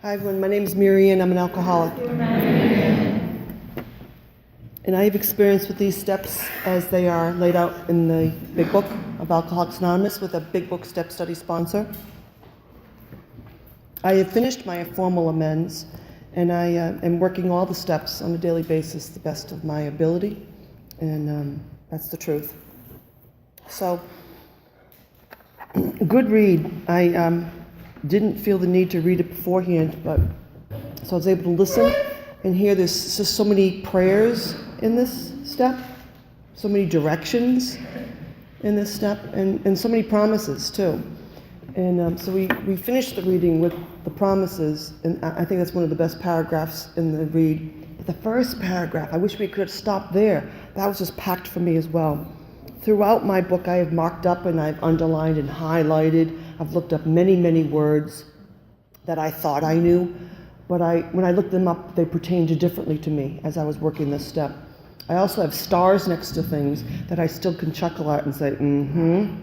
Hi everyone, my name is Maryann. I'm an alcoholic. And I have experience with these steps as they are laid out in the Big Book of Alcoholics Anonymous with a Big Book Step Study sponsor. I have finished my formal amends, and I am working all the steps on a daily basis to the best of my ability, and that's the truth. So, good read. I didn't feel the need to read it beforehand, but so I was able to listen and hear there's just so many prayers in this step, so many directions in this step, and so many promises too. And so we finished the reading with the promises, and I think that's one of the best paragraphs in the read. But the first paragraph, I wish we could have stopped there. That was just packed for me as well. Throughout my book, I have marked up and I've underlined and highlighted. I've looked up many, many words that I thought I knew, but when I looked them up, they pertained differently to me as I was working this step. I also have stars next to things that I still can chuckle at and say, mm-hmm.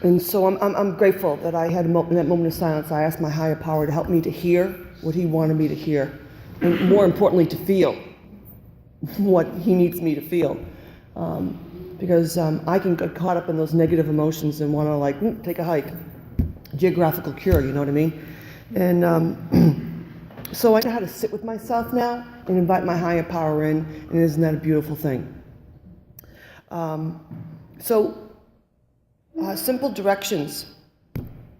And so I'm grateful that I had in that moment of silence, I asked my higher power to help me to hear what he wanted me to hear, and more importantly, to feel what he needs me to feel. Because I can get caught up in those negative emotions and want to take a hike, geographical cure, you know what I mean? And so I know how to sit with myself now and invite my higher power in, and isn't that a beautiful thing? Simple directions,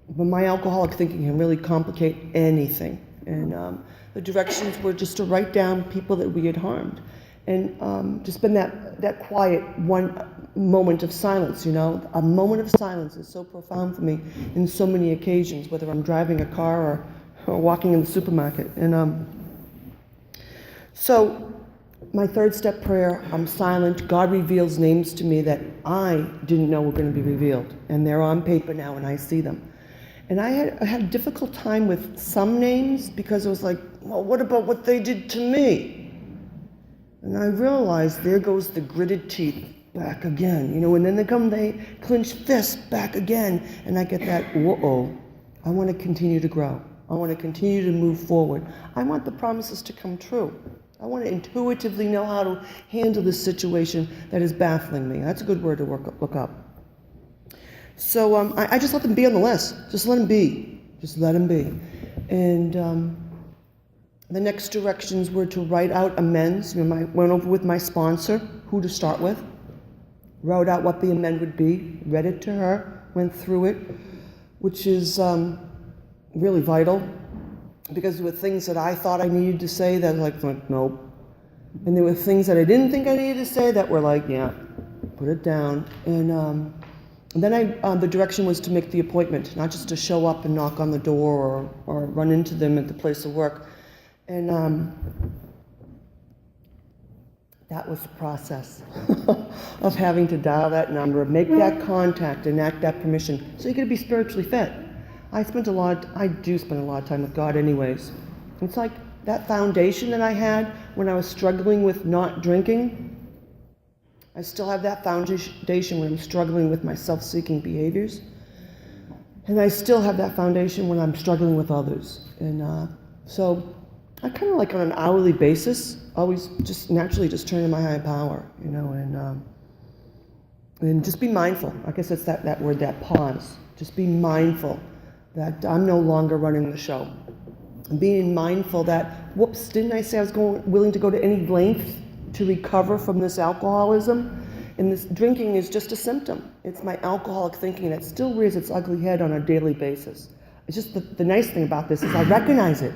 but my alcoholic thinking can really complicate anything. And the directions were just to write down people that we had harmed. And to spend that quiet one moment of silence, you know. A moment of silence is so profound for me in so many occasions, whether I'm driving a car or walking in the supermarket. And so my third step prayer, I'm silent. God reveals names to me that I didn't know were going to be revealed. And they're on paper now and I see them. And I had a difficult time with some names because it was like, well, what about what they did to me? And I realized there goes the gritted teeth back again, you know, and then they clench fists back again, and I get that, whoa, I want to continue to grow. I want to continue to move forward. I want the promises to come true. I want to intuitively know how to handle this situation that is baffling me. That's a good word to look up. So I just let them be on the list. Just let them be. Just let them be. And the next directions were to write out amends. You know, I went over with my sponsor who to start with, wrote out what the amend would be, read it to her, went through it, which is really vital because there were things that I thought I needed to say that like nope. And there were things that I didn't think I needed to say that were like, yeah, put it down. And then the direction was to make the appointment, not just to show up and knock on the door or run into them at the place of work. And that was the process of having to dial that number, make that contact, enact that permission, so you could be spiritually fit. I do spend a lot of time with God anyways. It's like that foundation that I had when I was struggling with not drinking. I still have that foundation when I'm struggling with my self-seeking behaviors. And I still have that foundation when I'm struggling with others. And so I kind of like on an hourly basis, always just naturally just turn to my higher power, you know, and just be mindful. I guess it's that word, that pause. Just be mindful that I'm no longer running the show. Being mindful that, whoops, didn't I say I was willing to go to any length to recover from this alcoholism? And this drinking is just a symptom. It's my alcoholic thinking that still rears its ugly head on a daily basis. It's just the nice thing about this is I recognize it.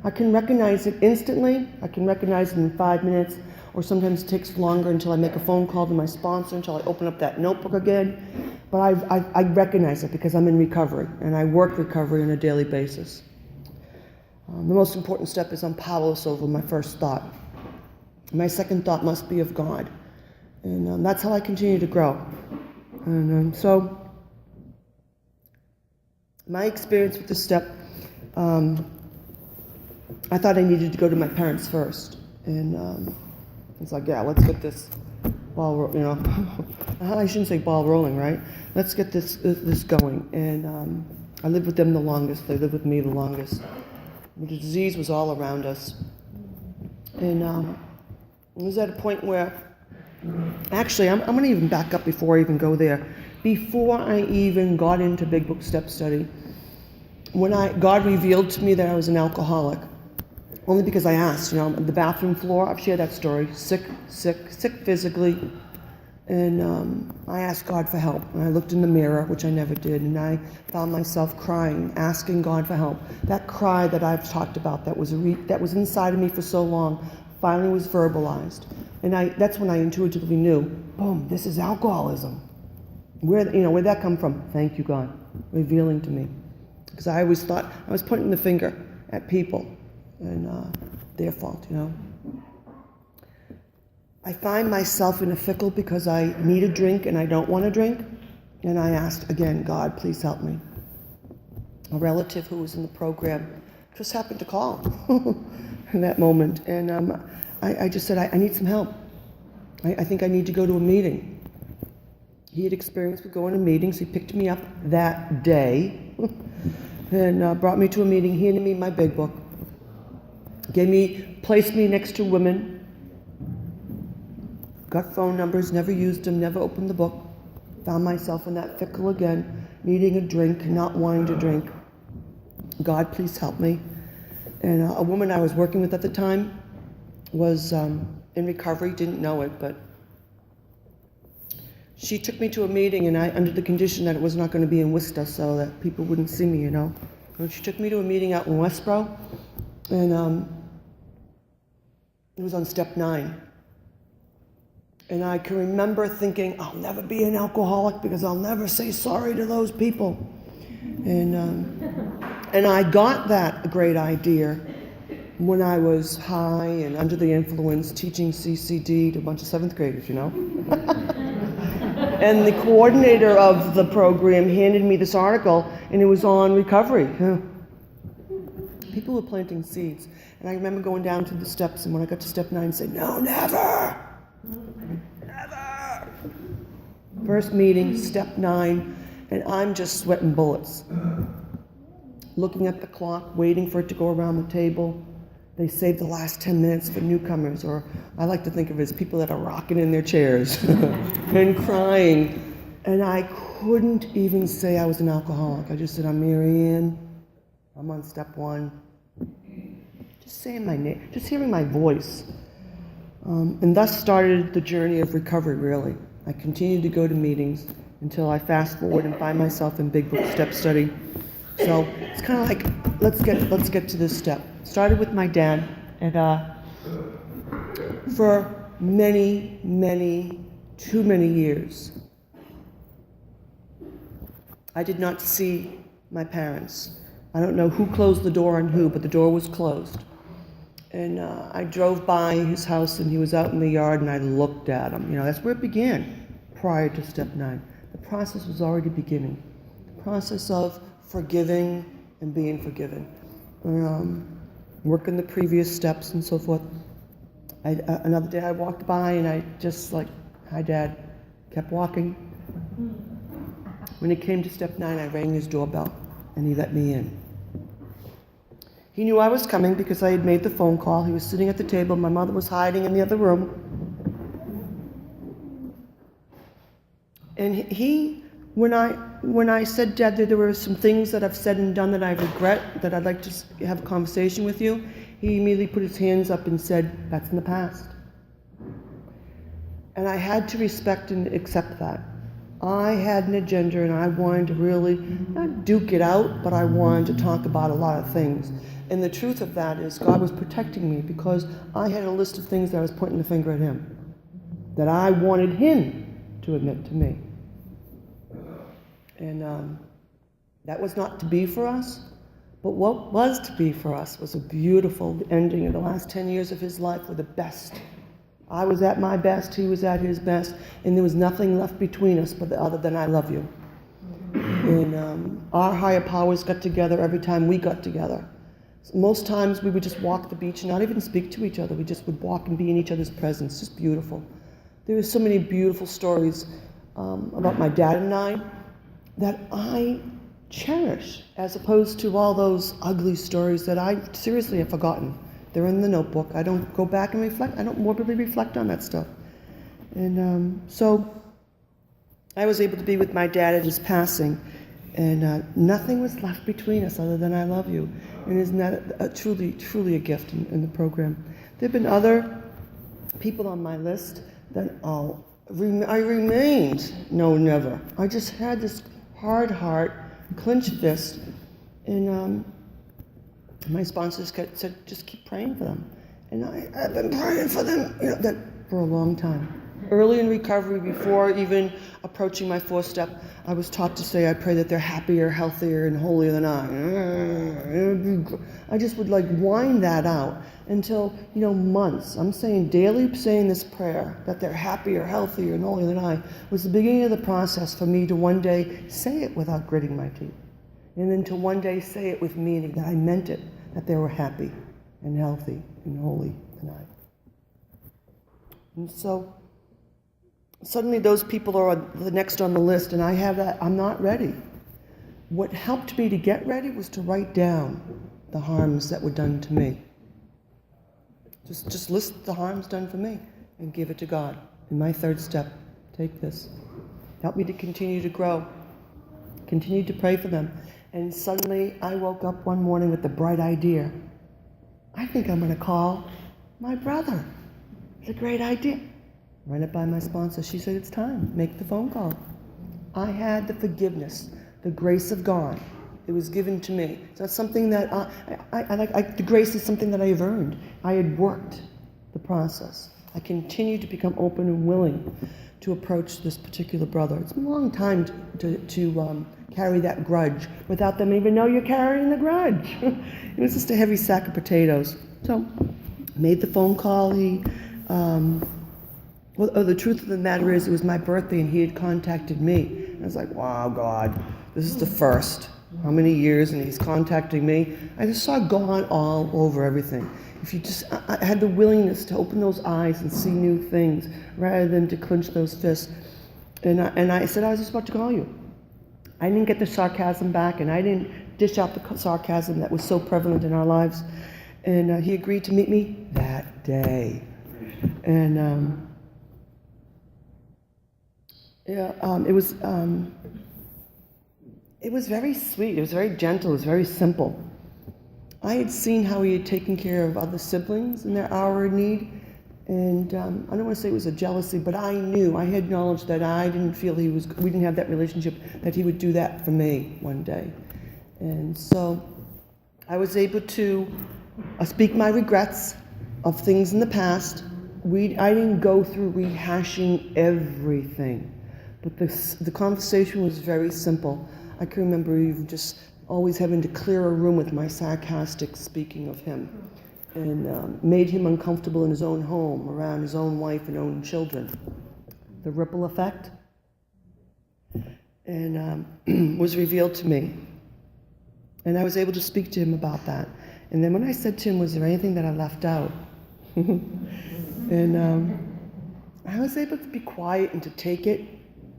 I can recognize it instantly. I can recognize it in 5 minutes, or sometimes it takes longer until I make a phone call to my sponsor, until I open up that notebook again. But I recognize it because I'm in recovery, and I work recovery on a daily basis. The most important step is I'm powerless over my first thought. My second thought must be of God. And that's how I continue to grow. And so my experience with this step, I thought I needed to go to my parents first. And it's like, yeah, let's get this ball, you know, I shouldn't say ball rolling, right? Let's get this going. And I lived with them the longest. They lived with me the longest. The disease was all around us. And it was at a point where, actually, I'm going to even back up before I even go there. Before I even got into Big Book Step Study, when God revealed to me that I was an alcoholic, only because I asked, the bathroom floor, I've shared that story, sick physically, and I asked God for help. And I looked in the mirror, which I never did, and I found myself crying, asking God for help. That cry that I've talked about, that was inside of me for so long, finally was verbalized. And that's when I intuitively knew, boom, this is alcoholism. Where'd that come from? Thank you, God, revealing to me. Because I always thought I was pointing the finger at people and their fault, I find myself in a pickle because I need a drink and I don't want to drink. And I asked again, God, please help me. A relative who was in the program just happened to call in that moment. And I just said, I need some help. I think I need to go to a meeting. He had experience with going to meetings. He picked me up that day and brought me to a meeting. He handed me my big book. Placed me next to women. Got phone numbers, never used them, never opened the book. Found myself in that pickle again, needing a drink, not wanting to drink. God, please help me. And a woman I was working with at the time was in recovery, didn't know it, but she took me to a meeting, and under the condition that it was not going to be in Worcester so that people wouldn't see me, And she took me to a meeting out in Westboro, and it was on step 9. And I can remember thinking, I'll never be an alcoholic because I'll never say sorry to those people. And I got that great idea when I was high and under the influence teaching CCD to a bunch of 7th graders, And the coordinator of the program handed me this article, and it was on recovery. People were planting seeds. And I remember going down to the steps, and when I got to step 9, saying, no, never! Never! First meeting, step 9, and I'm just sweating bullets. Looking at the clock, waiting for it to go around the table. They saved the last 10 minutes for newcomers, or I like to think of it as people that are rocking in their chairs and crying. And I couldn't even say I was an alcoholic. I just said, I'm Maryann. I'm on step 1. Just saying my name, just hearing my voice. And thus started the journey of recovery, really. I continued to go to meetings until I fast forward and find myself in Big Book Step Study. So it's kind of like, let's get to this step. Started with my dad, and for too many years, I did not see my parents. I don't know who closed the door on who, but the door was closed. And I drove by his house, and he was out in the yard, and I looked at him. That's where it began, prior to step 9. The process was already beginning. The process of forgiving and being forgiven. Working the previous steps and so forth. Another day I walked by, and I just hi, Dad, kept walking. When it came to step 9, I rang his doorbell, and he let me in. He knew I was coming because I had made the phone call. He was sitting at the table. My mother was hiding in the other room. And when I said, Dad, that there were some things that I've said and done that I regret, that I'd like to have a conversation with you, he immediately put his hands up and said, that's in the past. And I had to respect and accept that. I had an agenda, and I wanted to really, not duke it out, but I wanted to talk about a lot of things. And the truth of that is God was protecting me because I had a list of things that I was pointing the finger at him, that I wanted him to admit to me. And that was not to be for us, but what was to be for us was a beautiful ending. And the last 10 years of his life were the best. I was at my best, he was at his best, and there was nothing left between us but other than I love you. And our higher powers got together every time we got together. Most times we would just walk the beach and not even speak to each other. We just would walk and be in each other's presence. Just beautiful. There were so many beautiful stories about my dad and I that I cherish, as opposed to all those ugly stories that I seriously have forgotten. They're in the notebook. I don't go back and reflect. I don't morbidly reflect on that stuff. And so I was able to be with my dad at his passing, and nothing was left between us other than I love you. And isn't that truly, truly a gift in the program? There have been other people on my list that I remained no, never. I just had this hard heart, clenched fist, and my sponsors said, just keep praying for them. And I've been praying for them, that for a long time. Early in recovery, before even approaching my 4th step, I was taught to say, I pray that they're happier, healthier, and holier than I. I just would whine that out until, months. I'm saying daily saying this prayer, that they're happier, healthier, and holier than I, was the beginning of the process for me to one day say it without gritting my teeth. And then to one day say it with meaning, that I meant it, that they were happy and healthy and holy than I. And so suddenly those people are the next on the list, and I have that. I'm not ready. What helped me to get ready was to write down the harms that were done to me. Just list the harms done for me and give it to God. In my 3rd step, take this. Help me to continue to grow. Continue to pray for them. And suddenly I woke up one morning with the bright idea. I think I'm going to call my brother. It's a great idea. Run it by my sponsor. She said, it's time. Make the phone call. I had the forgiveness, the grace of God. It was given to me. It's not something that the grace is something that I have earned. I had worked the process. I continued to become open and willing to approach this particular brother. It's been a long time to carry that grudge without them even know you're carrying the grudge. It was just a heavy sack of potatoes. So, made the phone call. The truth of the matter is, it was my birthday and he had contacted me. I was like, wow, God, this is the first. How many years? And he's contacting me. I just saw God all over everything. If you I had the willingness to open those eyes and see new things rather than to clench those fists. And I said, I was just about to call you. I didn't get the sarcasm back, and I didn't dish out the sarcasm that was so prevalent in our lives. And he agreed to meet me that day. And it was very sweet. It was very gentle. It was very simple. I had seen how he had taken care of other siblings in their hour of need, and I don't want to say it was a jealousy, but I knew, I had knowledge that I didn't feel we didn't have that relationship, that he would do that for me one day. And so I was able to speak my regrets of things in the past. I didn't go through rehashing everything, but the conversation was very simple. I can remember even just always having to clear a room with my sarcastic speaking of him, and made him uncomfortable in his own home, around his own wife and own children. The ripple effect, and was revealed to me. And I was able to speak to him about that. And then when I said to him, was there anything that I left out? And I was able to be quiet and to take it.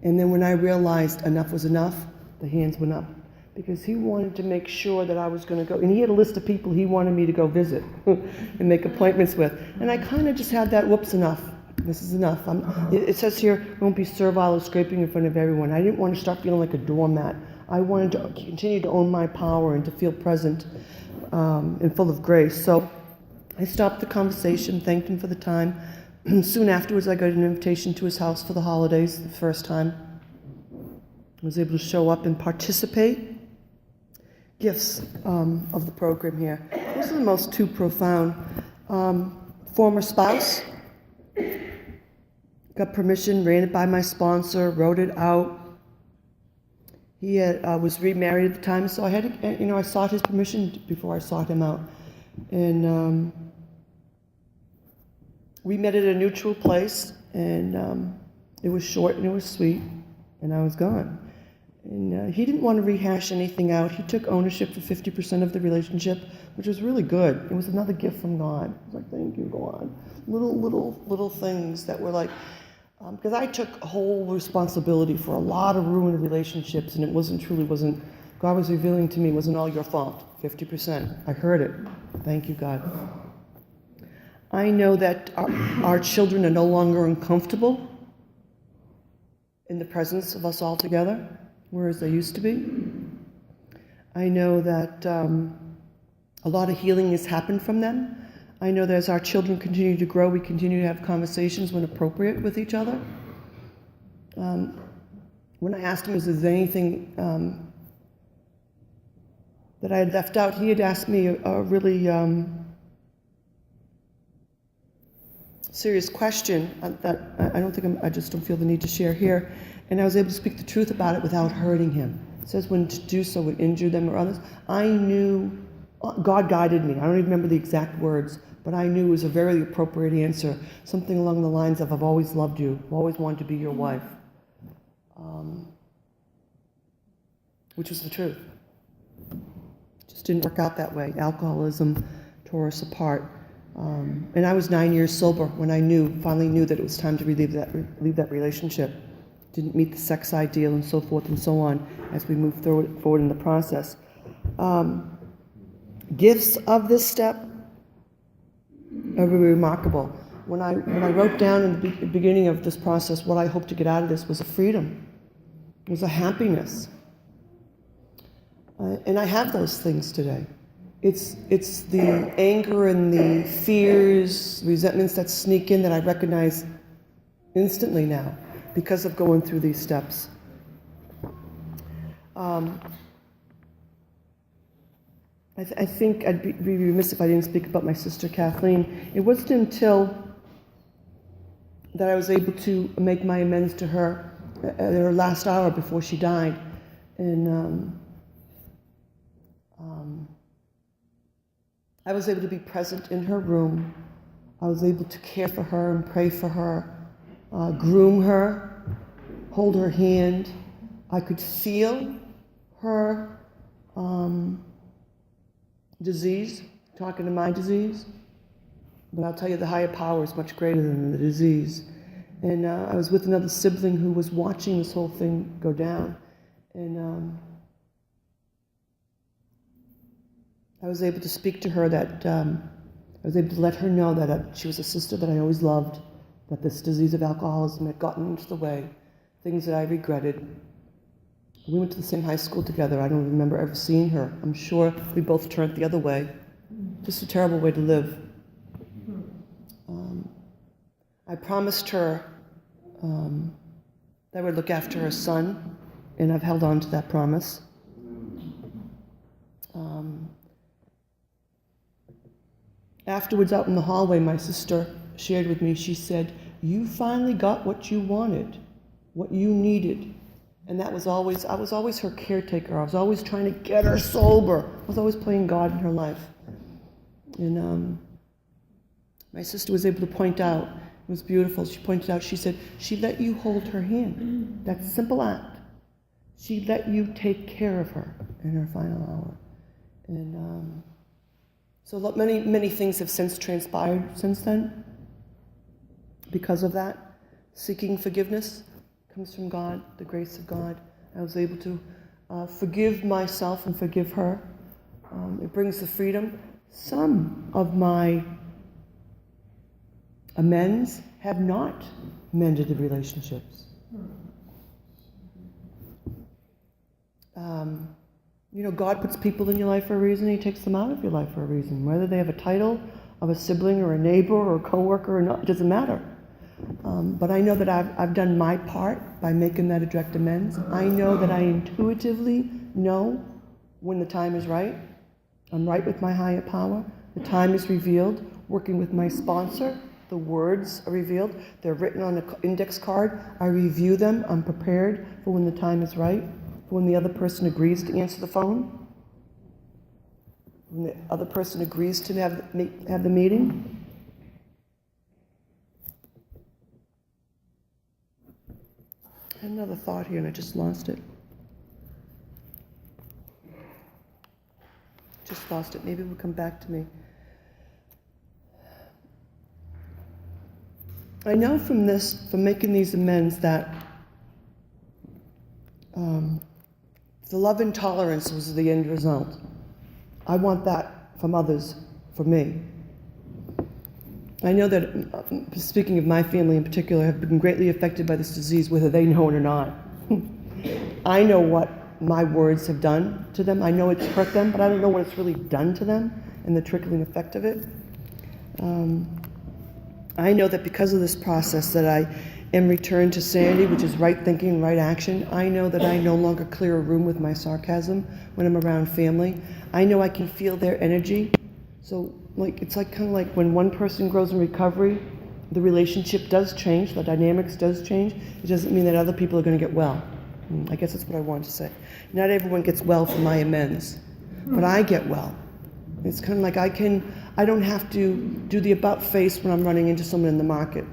And then when I realized enough was enough, the hands went up. Because he wanted to make sure that I was going to go. And he had a list of people he wanted me to go visit and make appointments with. And I kind of just had that, whoops, enough. This is enough. It says here, don't be servile or scraping in front of everyone. I didn't want to start feeling like a doormat. I wanted to continue to own my power and to feel present and full of grace. So I stopped the conversation, thanked him for the time. Soon afterwards, I got an invitation to his house for the holidays, the first time. I was able to show up and participate. Gifts of the program here. Those are the most two profound. Former spouse. Got permission, ran it by my sponsor, wrote it out. He was remarried at the time, so I had to, I sought his permission before I sought him out. And we met at a neutral place, and it was short and it was sweet, and I was gone. And he didn't want to rehash anything out. He took ownership for 50% of the relationship, which was really good. It was another gift from God. I was like, thank you, God. Little things that were like, because I took whole responsibility for a lot of ruined relationships, and it wasn't God was revealing to me, it wasn't all your fault, 50%. I heard it. Thank you, God. I know that our children are no longer uncomfortable in the presence of us all together, whereas they used to be. I know that a lot of healing has happened from them. I know that as our children continue to grow, we continue to have conversations when appropriate with each other. When I asked him if there's anything that I had left out, he had asked me a really serious question that I just don't feel the need to share here. And I was able to speak the truth about it without hurting him. It says when to do so would injure them or others. I knew, God guided me. I don't even remember the exact words, but I knew it was a very appropriate answer. Something along the lines of, I've always loved you, I've always wanted to be your wife. Which was the truth. It just didn't work out that way. Alcoholism tore us apart. And I was 9 years sober when I finally knew that it was time to leave that relationship. Didn't meet the sex ideal and so forth and so on as we moved forward in the process. Gifts of this step are really remarkable. When I wrote down in the beginning of this process what I hoped to get out of this was a freedom. It was a happiness. And I have those things today. It's the anger and the fears, resentments that sneak in that I recognize instantly now because of going through these steps. I think I'd be remiss if I didn't speak about my sister Kathleen. It wasn't until that I was able to make my amends to her at her last hour before she died. And I was able to be present in her room. I was able to care for her and pray for her, groom her, hold her hand. I could feel her disease, talking to my disease. But I'll tell you, the higher power is much greater than the disease. And I was with another sibling who was watching this whole thing go down. And I was able to speak to her that, I was able to let her know that she was a sister that I always loved, that this disease of alcoholism had gotten into the way, things that I regretted. We went to the same high school together. I don't remember ever seeing her. I'm sure we both turned the other way. Just a terrible way to live. I promised her that I would look after her son, and I've held on to that promise. Afterwards, out in the hallway, my sister shared with me, she said, "You finally got what you wanted, what you needed." And I was always her caretaker. I was always trying to get her sober. I was always playing God in her life. And my sister was able to point out, it was beautiful, she pointed out, she said, she let you hold her hand. That simple act. She let you take care of her in her final hour. And so many things have since transpired since then because of that. Seeking forgiveness comes from God, the grace of God. I was able to forgive myself and forgive her. It brings the freedom. Some of my amends have not mended the relationships. God puts people in your life for a reason. He takes them out of your life for a reason. Whether they have a title of a sibling or a neighbor or a coworker or not, it doesn't matter. But I know that I've done my part by making that direct amends. I know that I intuitively know when the time is right. I'm right with my higher power. The time is revealed. Working with my sponsor, the words are revealed. They're written on an index card. I review them. I'm prepared for when the time is right, for when the other person agrees to answer the phone, when the other person agrees to have the meeting. I had another thought here and I just lost it. Maybe it will come back to me. I know from making these amends, that The love and tolerance was the end result. I want that from others, for me. I know that, speaking of my family in particular, have been greatly affected by this disease, whether they know it or not. I know what my words have done to them. I know it's hurt them, but I don't know what it's really done to them and the trickling effect of it. I know that because of this process that I am returned to sanity, which is right thinking, right action. I know that I no longer clear a room with my sarcasm when I'm around family. I know I can feel their energy. So it's kind of like when one person grows in recovery, the relationship does change, the dynamics does change. It doesn't mean that other people are going to get well. I guess that's what I wanted to say. Not everyone gets well from my amends, but I get well. It's kind of like I don't have to do the about face when I'm running into someone in the market.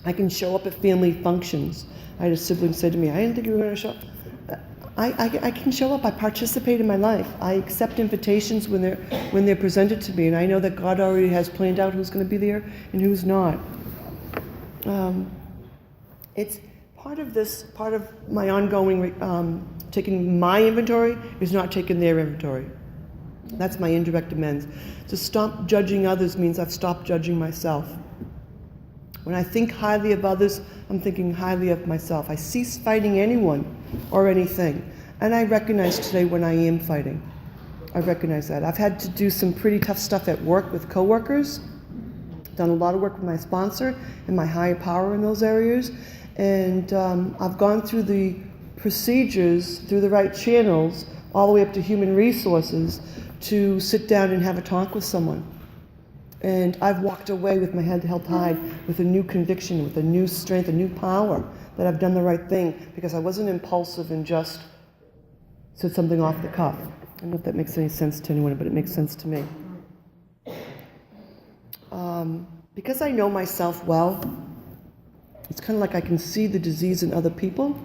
I can show up at family functions. I had a sibling say to me, I didn't think you were going to show up. I can show up. I participate in my life. I accept invitations when they're presented to me, and I know that God already has planned out who's going to be there and who's not. It's part of my ongoing taking my inventory is not taking their inventory. That's my indirect amends. To stop judging others means I've stopped judging myself. When I think highly of others, I'm thinking highly of myself. I cease fighting anyone or anything. And I recognize today when I am fighting. I recognize that. I've had to do some pretty tough stuff at work with coworkers. Done a lot of work with my sponsor and my higher power in those areas. And I've gone through the procedures, through the right channels, all the way up to human resources, to sit down and have a talk with someone. And I've walked away with my head held high, with a new conviction, with a new strength, a new power, that I've done the right thing, because I wasn't impulsive and just said something off the cuff. I don't know if that makes any sense to anyone, but it makes sense to me. Because I know myself well, it's kind of like I can see the disease in other people.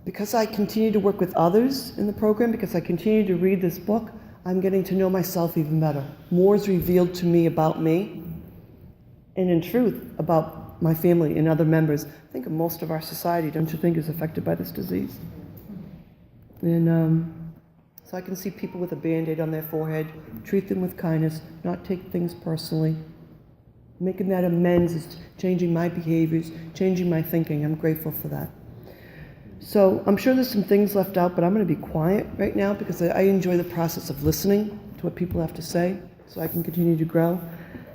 Because I continue to work with others in the program, because I continue to read this book, I'm getting to know myself even better. More is revealed to me about me, and in truth, about my family and other members. I think most of our society, don't you think, is affected by this disease? And so I can see people with a Band-Aid on their forehead, treat them with kindness, not take things personally. Making that amends is changing my behaviors, changing my thinking. I'm grateful for that. So I'm sure there's some things left out, but I'm going to be quiet right now because I enjoy the process of listening to what people have to say so I can continue to grow.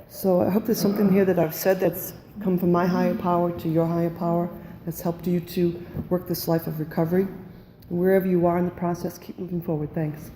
So I hope there's something here that I've said that's come from my higher power to your higher power, that's helped you to work this life of recovery. And wherever you are in the process, keep moving forward. Thanks.